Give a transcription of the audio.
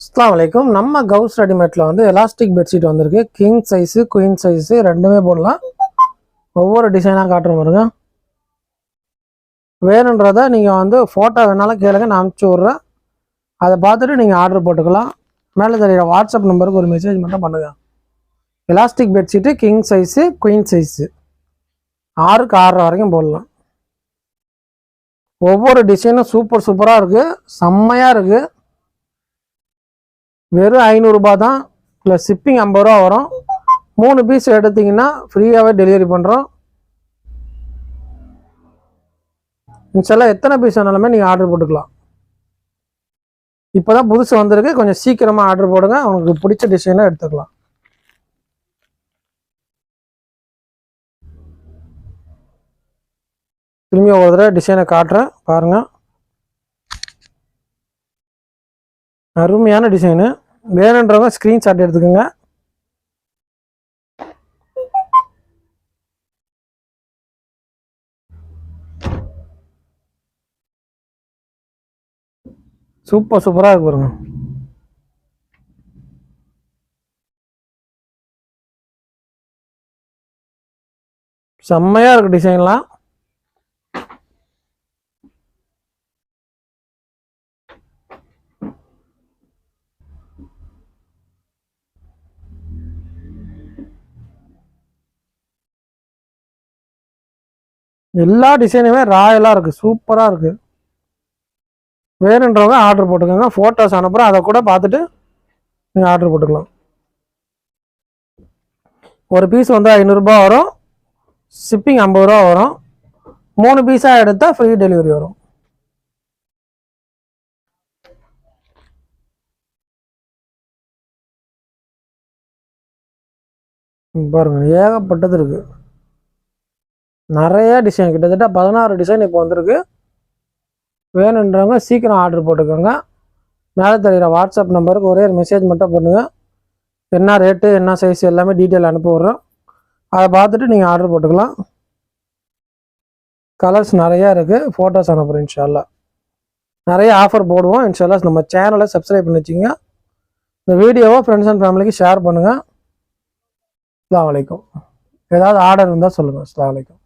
அஸ்ஸலாமு அலைக்கும். நம்ம கவுஸ் ரெடிமேட்ல வந்து எலாஸ்டிக் பெட்ஷீட் வந்திருக்கு. கிங் சைஸு குயின் சைஸு ரெண்டுமே போடலாம். ஒவ்வொரு டிசைனாக காட்டுற பாருங்க. வேணுன்றதை நீங்கள் வந்து ஃபோட்டோ வேணாலும் கேளுங்க, நான் அனுப்பிச்சி விட்றேன். அதை பார்த்துட்டு நீங்கள் ஆர்டர் போட்டுக்கலாம். மேலே தெரியுற வாட்ஸ்அப் நம்பருக்கு ஒரு மெசேஜ் மட்டும் பண்ணுங்கள். Elastic bedsheet king size queen size 6க்கு 6 வரைக்கும் போடலாம். ஒவ்வொரு டிசைனும் சூப்பராக இருக்குது, செம்மையாக இருக்குது. வெறும் 500 ரூபாய் தான், ப்ளஸ் ஷிப்பிங் 50 ரூபா வரும். 3 பீஸ் எடுத்திங்கன்னா ஃப்ரீயாகவே டெலிவரி பண்ணுறோம். இன்ஷால்லா எத்தனை பீஸ் வேணாலுமே நீங்கள் ஆர்டர் போட்டுக்கலாம். இப்போ தான் புதுசு வந்திருக்கு, கொஞ்சம் சீக்கிரமாக ஆர்டர் போடுங்க. உங்களுக்கு பிடிச்ச டிசைனாக எடுத்துக்கலாம். திரும்பி ஒரு தடவை டிசைனை காட்டுறேன் பாருங்கள். அருமையான டிசைனு. வேணுன்றவங்க ஸ்க்ரீன்ஷாட் எடுத்துக்கோங்க. சூப்பராக இருக்கு பாருங்க. செம்மையாக இருக்கு டிசைன்லாம். எல்லா டிசைனுமே ராயலாக இருக்குது, சூப்பராக இருக்குது. வேணுன்றவங்க ஆர்டர் போட்டுக்கோங்க. ஃபோட்டோஸ் அனுப்புகிறேன், அதை கூட பார்த்துட்டு நீங்கள் ஆர்டர் போட்டுக்கலாம். ஒரு பீஸ் வந்து 500 ரூபாய் வரும், ஷிப்பிங் 50 ரூபா வரும். 3 பீஸாக எடுத்தால் ஃப்ரீ டெலிவரி வரும். பாருங்க, ஏகப்பட்டது இருக்குது. நிறைய டிசைன், கிட்டத்தட்ட 16 டிசைன் இப்போ வந்திருக்கு. வேணுன்றவங்க சீக்கிரம் ஆர்டர் போட்டுக்கோங்க. மேலே தெரிகிற வாட்ஸ்அப் நம்பருக்கு ஒரே ஒரு மெசேஜ் மட்டும் பண்ணுங்கள். என்ன ரேட்டு, என்ன சைஸ் எல்லாமே டீட்டெயில் அனுப்பி விட்றோம். அதை பார்த்துட்டு நீங்கள் ஆர்டர் போட்டுக்கலாம். கலர்ஸ் நிறையா இருக்குது, ஃபோட்டோஸ் அனுப்புகிறேன். இன்ஷால்லா நிறைய ஆஃபர் போடுவோம். இன்ஷால்லா நம்ம சேனலை சப்ஸ்கிரைப் பண்ணி வச்சுங்க. இந்த வீடியோவை ஃப்ரெண்ட்ஸ் அண்ட் ஃபேமிலிக்கு ஷேர் பண்ணுங்கள். அஸ்ஸலாமு அலைக்கும். ஏதாவது ஆர்டர் இருந்தால் சொல்லுங்கள். அஸ்ஸலாமு அலைக்கும்.